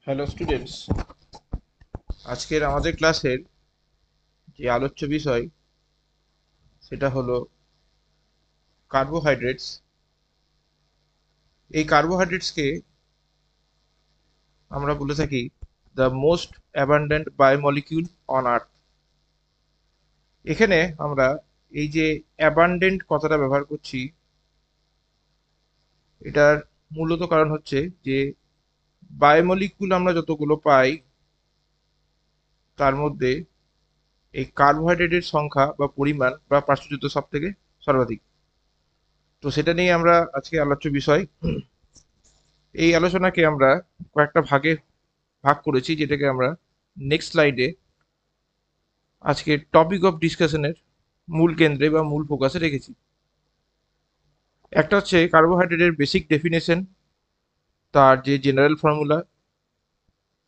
Hello students, আজকের আমাদের ক্লাসের যে আলোচ্য বিষয় সেটা হলো কার্বোহাইড্রেটস। এই কার্বোহাইড্রেটসকে আমরা বলে থাকি the most abundant biomolecule on earth. এখানে আমরা এই যে অ্যাবান্ডেন্ট কথাটা ব্যবহার করছি, এটার মূলত কারণ হচ্ছে যে বায়োমলিকিউল আমরা যতগুলো পাই তার মধ্যে এই কার্বোহাইড্রেটের সংখ্যা বা পরিমাণ বা প্রাচুর্য সব থেকে সর্বাধিক। তো সেটা নিয়ে আমরা আজকে আলোচ্য বিষয়। এই আলোচনাকে আমরা কয়েকটা ভাগে ভাগ করেছি, যেটাকে আমরা নেক্সট স্লাইডে আজকে টপিক অফ ডিসকাশনের মূল কেন্দ্রে বা মূল ফোকাসে রেখেছি। একটা হচ্ছে কার্বোহাইড্রেটের বেসিক ডেফিনেশন, তার যে জেনারেল ফর্মুলা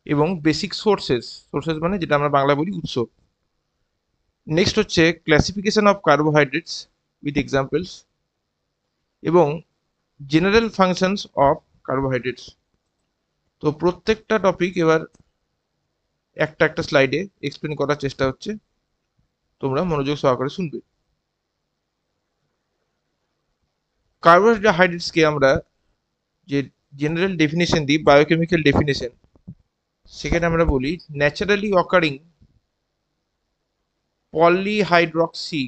এবং বেসিক সোর্সেস। সোর্সেস মানে যেটা আমরা বাংলা বলি উৎস। নেক্সট হচ্ছে classification of carbohydrates with examples এবং জেনারেল ফাংশনস অফ কার্বোহাইড্রেটস। তো প্রত্যেকটা টপিক এবার একটা একটা স্লাইডে এক্সপ্লেন করার চেষ্টা হচ্ছে, তোমরা মনোযোগ সহকারে শুনবে। কার্বোহাইড্রেটসকে আমরা যে জেনারেল ডেফিনেশন দিই, বায়োকেমিক্যাল ডেফিনেশন, সেখানে আমরা বলি naturally occurring polyhydroxy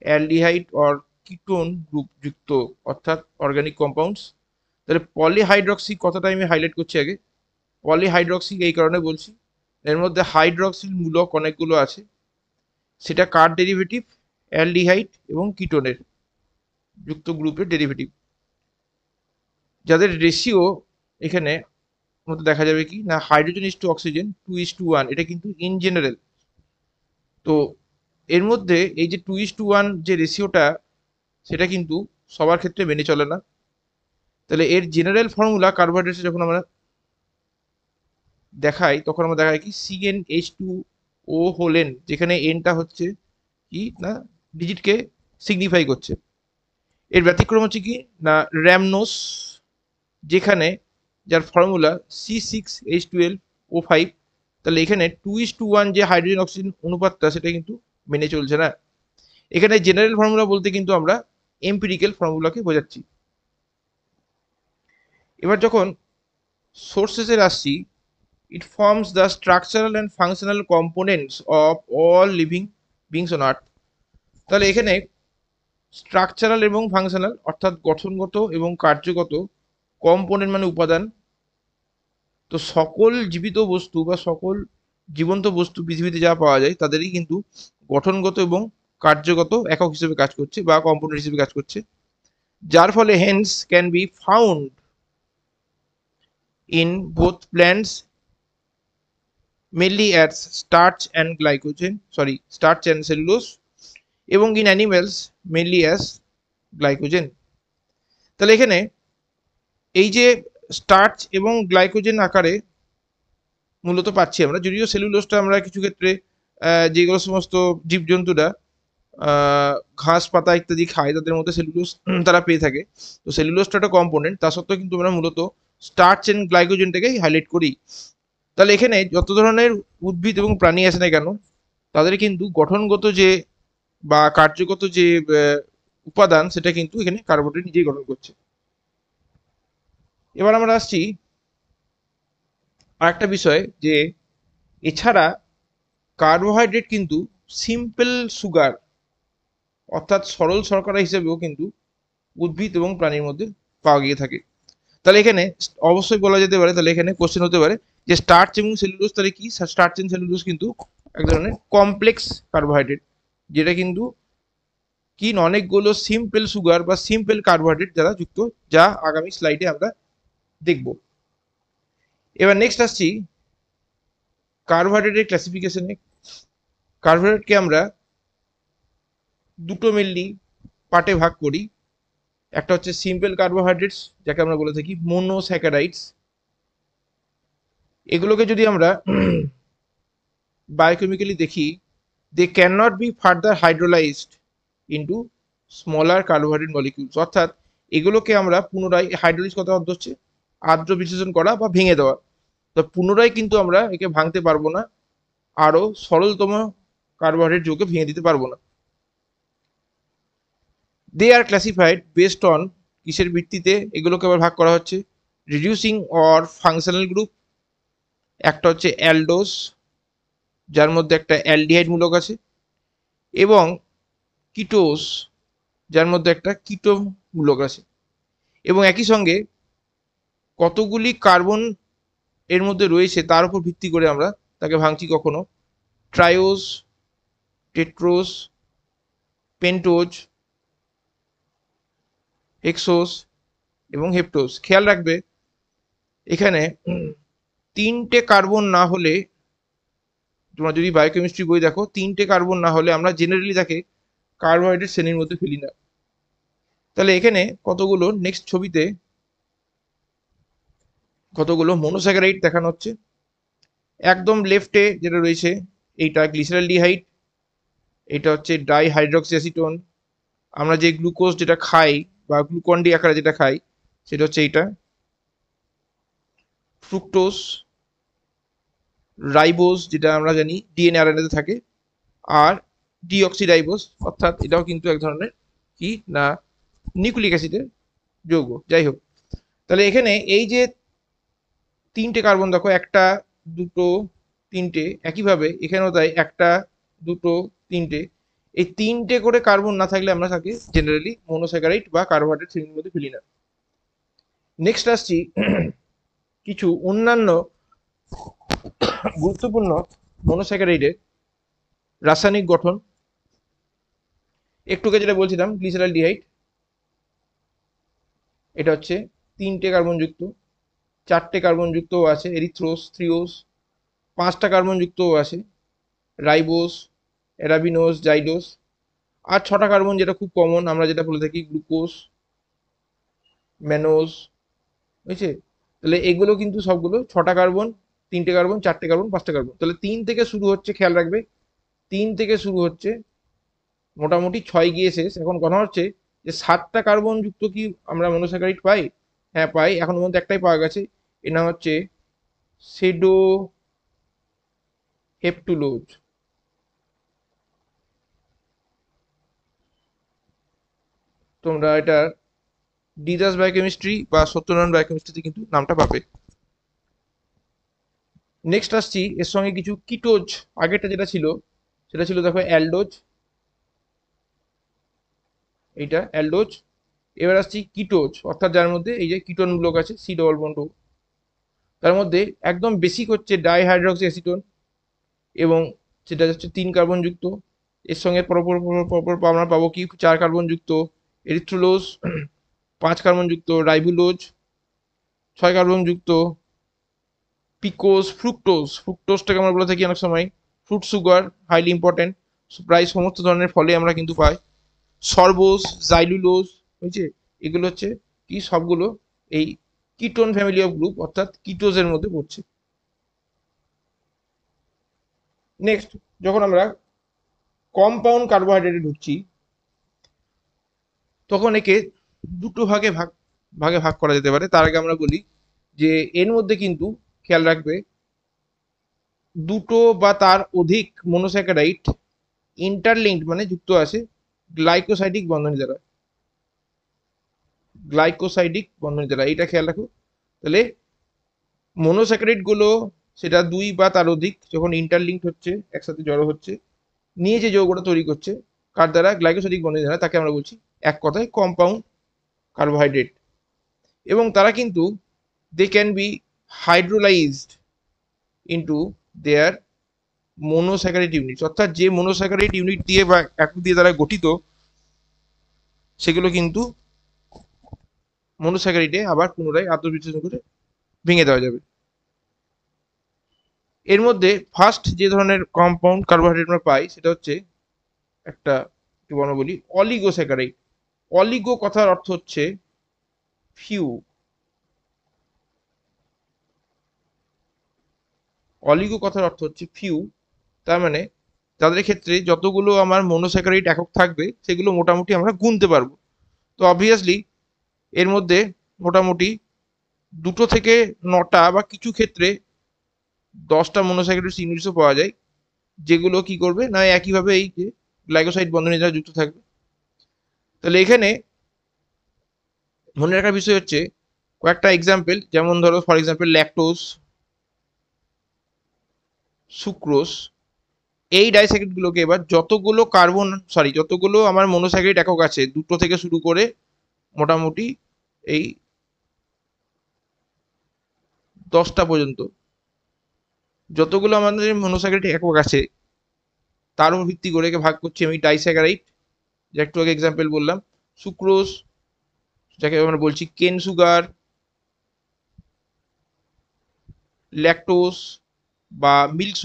aldehyde or ketone group যুক্ত অর্থাৎ অর্গানিক কম্পাউন্ডস। তাহলে পলিহাইড্রক্সি কথাটা আমি হাইলাইট করছি আগে। পলিহাইড্রক্সি এই কারণে বলছি, এর মধ্যে হাইড্রক্সিল মূলক অনেকগুলো আছে। সেটা কার ডেরিভেটিভ? অ্যালডিহাইড এবং কিটোনের যুক্ত গ্রুপের ডেরিভেটিভ, যাদের রেশিও এখানে মধ্যে দেখা যাবে কি না, হাইড্রোজেন ইস টু অক্সিজেন 2:1। এটা কিন্তু ইন জেনারেল। তো এর মধ্যে এই যে 2:1 যে রেশিওটা, সেটা কিন্তু সবার ক্ষেত্রে মেনে চলে না। তাহলে এর জেনারেল ফর্মুলা কার্বোহাইড্রেটস যখন আমরা দেখাই, তখন আমরা দেখাই কি CnH2O হোলেন, যেখানে এনটা হচ্ছে কি না ডিজিটকে সিগনিফাই করছে। এর ব্যতিক্রম হচ্ছে কি না র্যামনোস, যেখানে যার ফর্মুলা C6H12O5। তাহলে এখানে 2:1 যে হাইড্রোজেন অক্সিজেন অনুপাতটা, সেটা কিন্তু মেনে চলছে না। এখানে জেনারেল ফর্মুলা বলতে কিন্তু আমরা এম্পিরিক্যাল ফর্মুলাকে বোঝাচ্ছি। এবার যখন সোর্সেসের আসছি, it forms the structural and functional components of all living beings on earth. তাহলে এখানে স্ট্রাকচারাল এবং ফাংশনাল অর্থাৎ গঠনগত এবং কার্যগত কম্পোনেন্ট মানে উপাদান। তো সকল জীবিত বস্তু বা সকল জীবন্ত বস্তু পৃথিবীতে যা পাওয়া যায়, তাদেরই কিন্তু গঠনগত এবং কার্যগত একক হিসেবে কাজ করছে বা কম্পোনেন্ট হিসেবে কাজ করছে, যার ফলে hence can be found in both plants mainly as starch and cellulose, এবং in animals mainly as glycogen. তাহলে এখানে এই যে স্টার্চ এবং গ্লাইকোজেন আকারে মূলত পাচ্ছি আমরা, যদিও সেলুলোজটা আমরা কিছু ক্ষেত্রে যেগুলো সমস্ত জীবজন্তুরা ঘাস পাতা ইত্যাদি খায়, তাদের মধ্যে সেলুলোজ তারা পেয়ে থাকে। তো সেলুলোজটা একটা কম্পোনেন্ট, তা সত্ত্বেও কিন্তু আমরা মূলত স্টার্চ এন্ড গ্লাইকোজেনটাকেই হাইলাইট করি। তাহলে এখানে যত ধরনের উদ্ভিদ এবং প্রাণী আছে না কেন, তাদের কিন্তু গঠনগত যে বা কার্যগত যে উপাদান, সেটা কিন্তু এখানে কার্বোহাইড্রেট নিজেই গঠন করছে। এবার আমরা আসছি আরেকটা বিষয়, যে এছাড়া কার্বোহাইড্রেট কিন্তু সিম্পল সুগার অর্থাৎ সরল শর্করা হিসেবেও কিন্তু উদ্ভিদ এবং প্রাণীর মধ্যে পাওয়া গিয়ে থাকে। তাহলে এখানে অবশ্যই বলা যেতে পারে, তাহলে এখানে কোশ্চেন হতে পারে যে স্টার্চ এবং সেলুলোজ, তাহলে কি স্টার্চ এন্ড সেলুলোজ কিন্তু এক ধরনের কমপ্লেক্স কার্বোহাইড্রেট, যেটা কিন্তু কি অনেকগুলো সিম্পল সুগার বা সিম্পল কার্বোহাইড্রেট দ্বারা যুক্ত, যা আগামী স্লাইডে আমরা দেখব। এবার নেক্সট আসছি কার্বোহাইড্রেটের ক্লাসিফিকেশনে। কার্বোহাইড্রেটকে আমরা দুটো মেনলি পার্টে ভাগ করি। একটা হচ্ছে সিম্পল কার্বোহাইড্রেটস, যাকে আমরা বলে থাকি মোনোস্যাকারাইডস। এগুলোকে যদি আমরা বায়োকেমিক্যালি দেখি, they can not be further hydrolysed into smaller carbohydrate molecules, অর্থাৎ এগুলোকে আমরা পুনরায় হাইড্রোলাইজ কথা অর্থ হচ্ছে আদ্র বিশ্লেষণ করা বা ভেঙে দেওয়া। তো পুনরায় কিন্তু আমরা একে ভাঙতে পারবো না, আরো সরলতম কার্বোহাইড্রেট যৌগকে ভেঙে দিতে পারবো না। দে আর ক্লাসিফাইড বেসড অন কিসের ভিত্তিতে এগুলোকে আবার ভাগ করা হচ্ছে? রিডিউসিং অর ফাংশনাল গ্রুপ, একটা হচ্ছে অ্যালডোস যার মধ্যে একটা অ্যালডিহাইড মূলক আছে, এবং কিটোস যার মধ্যে একটা কিটো মূলক আছে। এবং একই সঙ্গে কতগুলি কার্বন এর মধ্যে রয়েছে তার উপর ভিত্তি করে আমরা তাকে ভাঙছি, কখনো ট্রায়োস, টেট্রোস, পেন্টোজ, হেক্সোস এবং হেপ্টোস। খেয়াল রাখবে এখানে তিনটে কার্বন না হলে, তোমরা যদি বায়োকেমিস্ট্রি বই দেখো, তিনটে কার্বন না হলে আমরা জেনারেলি তাকে কার্বোহাইড্রেট শ্রেণীর মধ্যে ফেলি না। তাহলে এখানে কতগুলো, নেক্সট ছবিতে কতগুলো মনোস্যাকারাইড দেখানো হচ্ছে। একদম লেফটে যেটা রয়েছে এইটা গ্লিসারলডিহাইড, এটা হচ্ছে ডাইহাইড্রক্সি অ্যাসিটোন। আমরা যে গ্লুকোজ যেটা খাই বা গ্লুকন ডি আকারে যেটা খাই সেটা হচ্ছে এইটা। ফ্রুক্টোজ, রাইবোজ যেটা আমরা জানি ডিএনএ আরএনএতে থাকে, আর ডিঅক্সিরাইবোজ, অর্থাৎ এটাও কিন্তু এক ধরনের কি না নিউক্লিক অ্যাসিডের যৌগ। যাই হোক, তাহলে এখানে এই যে তিনটে কার্বন দেখো, একটা, দুটো, তিনটে, একইভাবে এখানেও তাই, একটা, দুটো, তিনটে। এই তিনটে করে কার্বন না থাকলে আমরা তাকে জেনারেলি মনোস্যাকারাইড বা কার্বোহাইড্রেট শ্রেণীর মধ্যে ফেলি না। নেক্সট আসছি কিছু অন্যান্য গুরুত্বপূর্ণ মনোস্যাকারাইডের রাসায়নিক গঠন। একটুকে যেটা বলছিলাম গ্লিসারলডিহাইড, এটা হচ্ছে তিনটে কার্বন যুক্ত, চারটে কার্বন যুক্তও আছে এরিথ্রোস, থ্রিওস, পাঁচটা কার্বন যুক্তও আছে রাইবোস, অ্যারাবিনোস, জাইডোস, আর ছটা কার্বন যেটা খুব কমন আমরা যেটা বলে থাকি গ্লুকোজ, ম্যানোজ, বুঝছে? তাহলে এগুলো কিন্তু সবগুলো ছটা কার্বন, তিনটে কার্বন, চারটে কার্বন, পাঁচটা কার্বন। তাহলে তিন থেকে শুরু হচ্ছে, খেয়াল রাখবে তিন থেকে শুরু হচ্ছে, মোটামুটি ছয় গিয়ে শেষ। এখন কথা হচ্ছে যে সাতটা কার্বন যুক্ত কি আমরা মনোস্যাকারাইড পাই? হ্যাঁ পাই, এখন মধ্যে একটাই পাওয়া গেছে, এর নাম হচ্ছে সেডো হেপ্টুলোজ। তোমরা এটা ডিদাস বায়োকেমিস্ট্রি বা সত্যনারায়ণ বায়োকেমিস্ট্রিতে কিন্তু নামটা পাবে। নেক্সট আসছি এর সঙ্গে কিছু কিটোজ। আগেরটা যেটা ছিল সেটা ছিল দেখো অ্যালডোজ, এইটা অ্যালডোজ। এবার আসছি কিটোজ, অর্থাৎ যার মধ্যে এই যে কিটোন মূলক আছে সি ডবল বন্ড ও। তার মধ্যে একদম বেসিক হচ্ছে ডাইহাইড্রক্সি অ্যাসিটোন, এবং সেটা হচ্ছে তিন কার্বন যুক্ত। এর সঙ্গে পরপর পরপর আমরা পাবো কি চার কার্বন যুক্ত এরিথ্রোলোজ, পাঁচ কার্বন যুক্ত রাইবুলোজ, ছয় কার্বন যুক্ত পিকোজ, ফ্রুক্টোজ। ফ্রুক্টোজটাকে আমরা বলে থাকি অনেক সময় ফ্রুট সুগার, হাইলি ইম্পর্টেন্ট, প্রায় সমস্ত ধরনের ফলে আমরা কিন্তু পাই। সরবোজ, জাইলুলোজ, বুঝছে? এগুলো হচ্ছে কি সবগুলো এই কিটোন ফ্যামিলি অফ গ্রুপ, অর্থাৎ কিটোজের মধ্যে পড়ছে। নেক্সট, যখন আমরা কম্পাউন্ড কার্বোহাইড্রেটে ঢুকছি তখন একে দুটো ভাগে ভাগ করা যেতে পারে। তার আগে আমরা বলি যে এর মধ্যে কিন্তু খেয়াল রাখবে দুটো বা তার অধিক মনোস্যাকারাইড ইন্টারলিঙ্কড মানে যুক্ত আছে গ্লাইকোসাইডিক বন্ধনী দ্বারা। গ্লাইকোসাইডিক বন্ধনী দ্বারা, এটা খেয়াল রাখো। তাহলে মনোস্যাকারাইড গুলো সেটা দুই বা তার অধিক যখন ইন্টারলিঙ্কড হচ্ছে, একসাথে জড়ো হচ্ছে, নিয়ে যে যৌগটা তৈরি করছে কার দ্বারা? গ্লাইকোসাইডিক বন্ধনী দ্বারা, তাকে আমরা বলছি এক কথায় কম্পাউন্ড কার্বোহাইড্রেট। এবং তারা কিন্তু they can be hydrolysed into their monosaccharide unit, অর্থাৎ যে মনোস্যাকারাইড ইউনিট দিয়ে বা একক দিয়ে তারা গঠিত সেগুলো কিন্তু মনোস্যাকারাইডে আবার পুনরায় আত্মবিশ্লেষণ করে ভেঙে দেওয়া যাবে। এর মধ্যে ফার্স্ট যে ধরনের কম্পাউন্ড কার্বোহাইড্রেট আমরা পাই সেটা হচ্ছে একটা, একটু আমরা বলি অলিগোস্যাকারাইড। অলিগো কথার অর্থ হচ্ছে ফিউ। অলিগো কথার অর্থ হচ্ছে ফিউ, তার মানে তাদের ক্ষেত্রে যতগুলো আমার মনোস্যাকারাইড একক থাকবে সেগুলো মোটামুটি আমরা গুনতে পারবো। তো অবভিয়াসলি এর মধ্যে মোটামুটি 2 থেকে 9টা বা কিছু ক্ষেত্রে 10টা মনোস্যাকারাইড ইউনিটসও পাওয়া যায়, যেগুলো কি করবে না একইভাবে এই যে গ্লাইকোসাইড বন্ধনের দ্বারা যুক্ত থাকবে। তাহলে এখানে মনে রাখার বিষয় হচ্ছে কয়েকটা এক্সাম্পল, যেমন ধরো ফর এক্সাম্পল ল্যাকটোজ, সুক্রোজ, এই ডাইস্যাকারাইড গুলোকে এবার যতগুলো আমার মনোস্যাকারাইড একক আছে 2 থেকে শুরু করে মোটামুটি এই 10টা পর্যন্ত যতগুলো আমাদের মনোস্যাকারাইড একক আছে তার উপর ভিত্তি করে একে ভাগ করছি আমি ডাইস্যাকারাইড, যে একটু আগে এক্সাম্পল বললাম, সুক্রোজ যাকে আমরা বলছি কেন সুগার, ল্যাকটোজ বা মিল্ক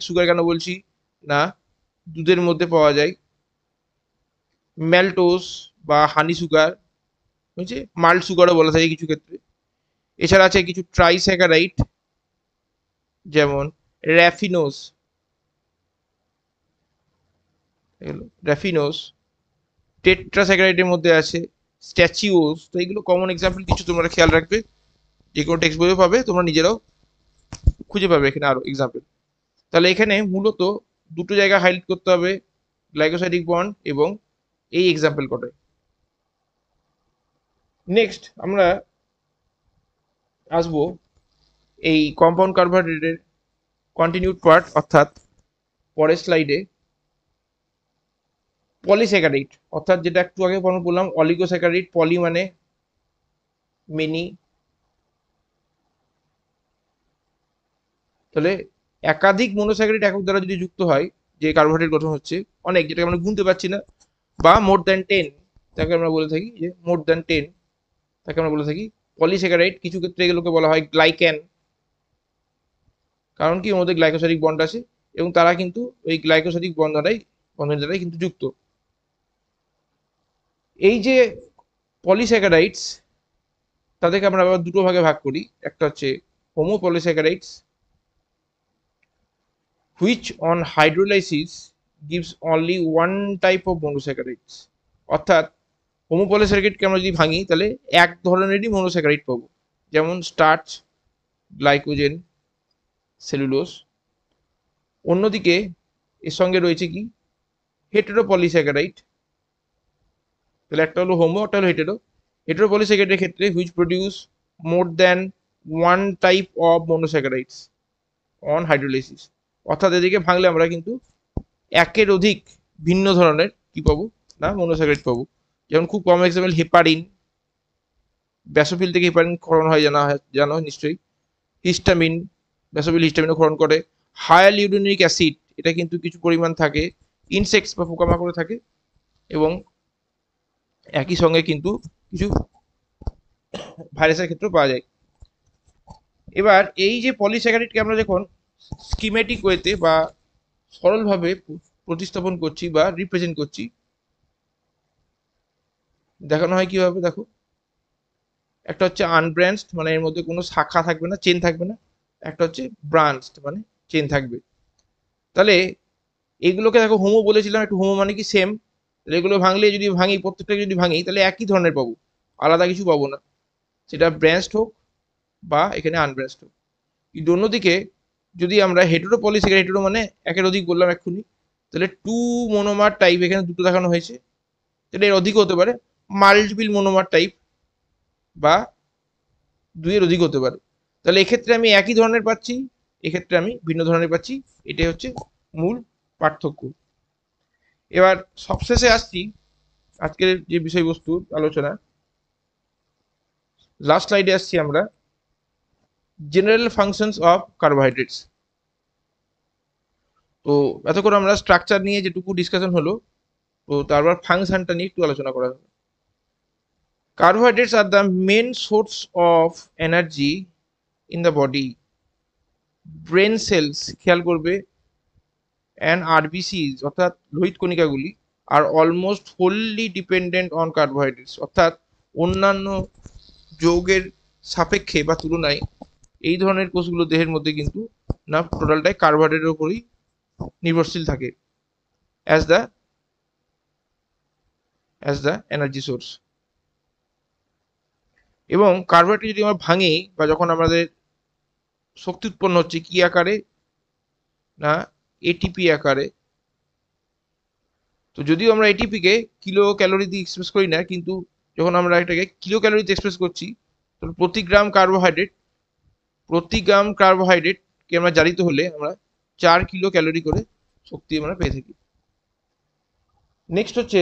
সুগার কেন বলছি না দুধের মধ্যে পাওয়া যায়, ম্যালটোজ বা হানি সুগার, হয়েছে মাল্ট সুগারও বলা থাকে কিছু ক্ষেত্রে। এছাড়া আছে কিছু ট্রাইস্যাকারাইড, যেমন র্যাফিনোজ, র্যাফিনোজ, টেট্রাস্যাকারাইডের মধ্যে আছে স্ট্যাচিওস। তো এইগুলো কমন এক্সাম্পল, কিছু তোমরা খেয়াল রাখবে, যে কোনো টেক্সট বইও পাবে, তোমরা নিজেরাও খুঁজে পাবে এখানে আরো এক্সাম্পল। তাহলে এখানে মূলত দুটো জায়গা হাইলাইট করতে হবে, গ্লাইকোসাইডিক বন্ড এবং এই এক্সাম্পল কটায়। নেক্সট আমরা আসবো এই কম্পাউন্ড কার্বোহাইড্রেটের কন্টিনিউড পার্ট, অর্থাৎ পরের স্লাইডে পলিস্যাকারাইড, অর্থাৎ যেটা একটু আগে বললাম অলিগোস্যাকারাইড, পলি মানে মেনি, তাহলে একাধিক মনোস্যাকারাইড একক দ্বারা যদি যুক্ত হয় যে কার্বোহাইড্রেট গঠন হচ্ছে অনেক, যেটাকে আমরা গুনতে পারছি না, বা মোর দ্যান 10, তাকে আমরা বলে থাকি যে মোর দ্যান 10, তাকে আমরা বলে থাকি পলিস্যাকারাইড। কিছু ক্ষেত্রে এগুলোকে বলা হয় গ্লাইক্যান, কারণ কি ওর মধ্যে গ্লাইকোসাইডিক বন্ড আছে এবং তারা কিন্তু ওই গ্লাইকোসাইডিক বন্ধনের দ্বারাই কিন্তু যুক্ত। এই যে পলিস্যাকারাইডস, তাদেরকে আমরা আবার দুটো ভাগে ভাগ করি, একটা হচ্ছে হোমোপলিস্যাকারাইডস which on hydrolysis gives only one type of monosaccharides, অর্থাৎ হোমোপলিস্যাকারাইডকে আমরা যদি ভাঙি তাহলে এক ধরনেরই মনোস্যাকারাইড পাবো, যেমন স্টার্চ, গ্লাইকোজেন, সেলুলোজ। অন্যদিকে এর সঙ্গে রয়েছে কি হেটেরোপলিস্যাকারাইড, তাহলে একটা হলো হোমো, একটা হলো হেটেরো। হেটেরোপলিস্যাকারাইডের ক্ষেত্রে which produce more than one type of মনোস্যাকারাইডস on hydrolysis, অর্থাৎ এদিকে ভাঙলে আমরা কিন্তু একের অধিক ভিন্ন ধরনের কি পাবো না মনোস্যাকারাইড পাবো। যেমন খুব কম এক্সাম্পল হেপারিন, ব্যাসোফিল থেকে হেপারিন ক্ষরণ হয় জানো নিশ্চয়ই। হিস্টামিন, ব্যাসোফিল হিস্টামিনও ক্ষরণ করে। হায়ার ইউরিনিক অ্যাসিড, এটা কিন্তু কিছু পরিমাণ থাকে ইনসেক্টস বা পোকামাকড়ে থাকে, এবং একই সঙ্গে কিন্তু কিছু ভাইরাসের ক্ষেত্রেও পাওয়া যায়। এবার এই যে পলিস্যাকারাইডকে আমরা যখন স্কিমেটিক ওয়েতে বা সরলভাবে প্রতিস্থাপন করছি বা রিপ্রেজেন্ট করছি, দেখানো হয় কিভাবে দেখো। একটা হচ্ছে আনব্রাঞ্চড, মানে এর মধ্যে কোনো শাখা থাকবে না, চেন থাকবে না। একটা হচ্ছে ব্রাঞ্চড, মানে চেন থাকবে। তাহলে এইগুলোকে দেখো হোমো বলেছিলাম, একটু হোমো মানে কি সেম, তাহলে এগুলো ভাঙলে যদি ভাঙি, প্রত্যেকটা যদি ভাঙি তাহলে একই ধরনের পাবো, আলাদা কিছু পাবো না, সেটা ব্রাঞ্চড হোক বা এখানে আনব্রাঞ্চড হোক। কিন্তু অন্যদিকে যদি আমরা হেটেরোপলিস্যাকারাইড, হেটেরো মানে একের অধিক বললাম এক্ষুনি, তাহলে টু মনোমার টাইপ এখানে দুটো দেখানো হয়েছে, তাহলে এর অধিক হতে পারে মাল্টিপল মনোমার টাইপ, বা দুইয়ের অধিক হতে পারে। তাহলে এক্ষেত্রে আমি একই ধরনের পাচ্ছি, এক্ষেত্রে আমি ভিন্ন ধরনের পাচ্ছি, এটাই হচ্ছে মূল পার্থক্য। এবার সবশেষে আসছি আজকের যে বিষয়বস্তুর আলোচনা, লাস্ট স্লাইডে আসছি আমরা, জেনারেল ফাংশনস অফ কার্বোহাইড্রেটস। তো এতক্ষণ আমরা স্ট্রাকচার নিয়ে যেটুকু ডিসকাশন হলো, তো তারপর ফাংশনটা নিয়ে একটু আলোচনা করা হলো। Carbohydrates are the main source of energy in the body, brain cells, খেয়াল করবে, অ্যান্ড আরবিসিস অর্থাৎ লোহিত কণিকাগুলি are almost wholly dependent on carbohydrates, অর্থাৎ অন্যান্য যৌগের সাপেক্ষে বা তুলনায় এই ধরনের কোষগুলো দেহের মধ্যে কিন্তু না টোটালটাই কার্বোহাইড্রেটের উপরই নির্ভরশীল থাকে অ্যাজ দ্য এনার্জি সোর্স। এবং কার্বোহাইড্রেট যদি আমরা ভাঙি বা যখন আমাদের শক্তি উৎপন্ন হচ্ছে কি আকারে, না এটিপি আকারে। তো যদিও আমরা এটিপিকে কিলো ক্যালোরি দিয়ে এক্সপ্রেস করি না, কিন্তু যখন আমরা এটাকে কিলো ক্যালোরিতে এক্সপ্রেস করছি, তো প্রতি গ্রাম কার্বোহাইড্রেটকে আমরা জারিত হলে আমরা 4 কিলো ক্যালোরি করে শক্তি আমরা পেয়ে থাকি। নেক্সট হচ্ছে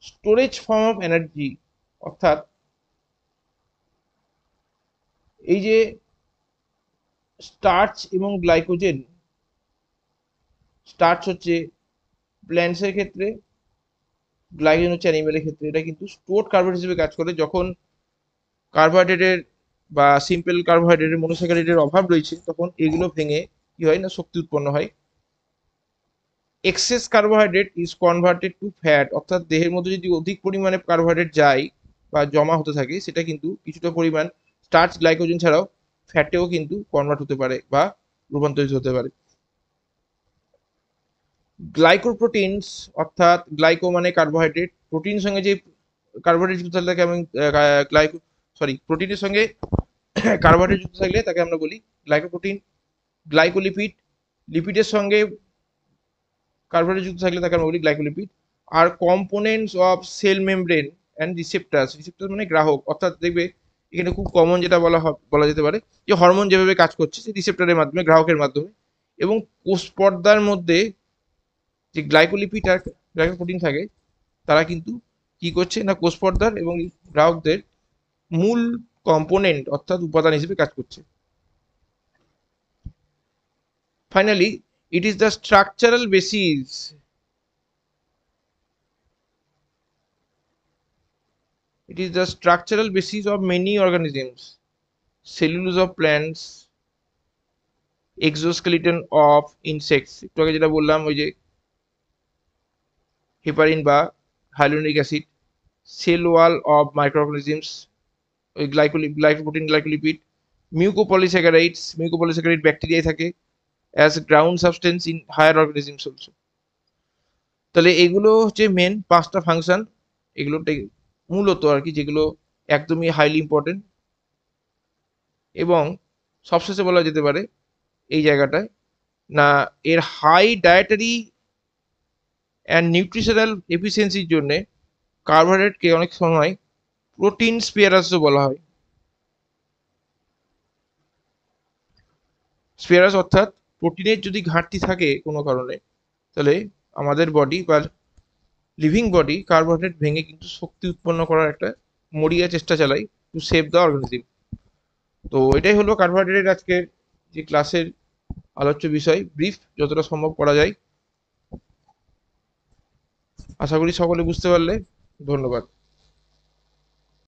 স্টোরেজ ফর্ম অফ এনার্জি, অর্থাৎ এই যে স্টার্চ এবং গ্লাইকোজেন, স্টার্চ হচ্ছে প্ল্যান্টসের ক্ষেত্রে, গ্লাইকোজেন হচ্ছে অ্যানিমেলের ক্ষেত্রে, এটা কিন্তু স্টোরড কার্বোহাইড্রেট হিসেবে কাজ করে। যখন কার্বোহাইড্রেটের বা সিম্পল কার্বোহাইড্রেটের মনোস্যাকারাইডের অভাব রয়েছে, তখন এগুলো ভেঙে কি হয় না শক্তি উৎপন্ন হয়। Excess carbohydrate is converted to fat, অর্থাৎ দেহের মধ্যে যদি অধিক পরিমাণে কার্বোহাইড্রেট যায় বা জমা হতে থাকে, সেটা কিন্তু কিছুটা পরিমাণ স্টার্চ গ্লাইকোজেন ছাড়াও ফ্যাটেও কিন্তু কনভার্ট হতে পারে বা রূপান্তরিত হতে পারে। গ্লাইকোপ্রোটিনস, অর্থাৎ গ্লাইকো মানে কার্বোহাইড্রেট, প্রোটিন সঙ্গে যে কার্বোহাইড্রেট যুক্ত থাকলে আমি প্রোটিনের সঙ্গে কার্বোহাইড্রেট যুক্ত থাকলে তাকে আমরা বলি গ্লাইকোপ্রোটিন। গ্লাইকোলিপিড, লিপিডের সঙ্গে কার্বোহাইড্রেট যুক্ত থাকলে তাকে আমরা বলি গ্লাইকোলিপিড। আর components of cell membrane and receptors, receptor মানে গ্রাহক, অর্থাৎ দেখবে এখানে খুব কমন যেটা বলা যেতে পারে যে হরমোন যেভাবে কাজ করছে সেই রিসেপ্টারের মাধ্যমে, গ্রাহকের মাধ্যমে। এবং কোষ পর্দার মধ্যে যে গ্লাইকোলিপিড আর গ্লাইকোপ্রোটিন থাকে, তারা কিন্তু কি করছে না কোষ পর্দার এবং গ্রাহকদের মূল কম্পোনেন্ট অর্থাৎ উপাদান হিসেবে কাজ করছে। Finally, it is the structural basis of many organisms: cellulose of plants, exoskeleton of insects, একটু আগে যেটা বললাম ওই যে হেপারিন বা hyaluronic acid, cell wall of microorganisms, ওই গ্লাইকোপ্রোটিন গ্লাইকোলিপিড, মিউকোপলিস্যাকারাইড ব্যাকটেরিয়ায় থাকে, as ground substance in higher organisms also. তাহলে এগুলো হচ্ছে মেন 5টা ফাংশন, এগুলোটাই মূলত আর কি, যেগুলো একদমই হাইলি ইম্পর্টেন্ট। এবং সবশেষে বলা যেতে পারে এই জায়গাটায় না, এর হাই ডায়েটারি অ্যান্ড নিউট্রিশনাল এফিসিয়েন্সির জন্য কার্বোহাইড্রেটকে অনেক সময় প্রোটিন স্পেয়ারাসও বলা হয়। স্পেয়ারাস অর্থাৎ প্রোটিনের যদি ঘাটতি থাকে কোনো কারণে, তাহলে আমাদের বডি বা লিভিং বডি কার্বোহাইড্রেট ভেঙে কিন্তু শক্তি উৎপন্ন করার একটা মরিয়া চেষ্টা চালায় টু সেভ দ্য অর্গানিজম। তো এটাই হলো কার্বোহাইড্রেটের আজকের যে ক্লাসের আলোচ্য বিষয়, ব্রিফ যতটা সম্ভব করা যায়। আশা করি সকলে বুঝতে পারলে। ধন্যবাদ।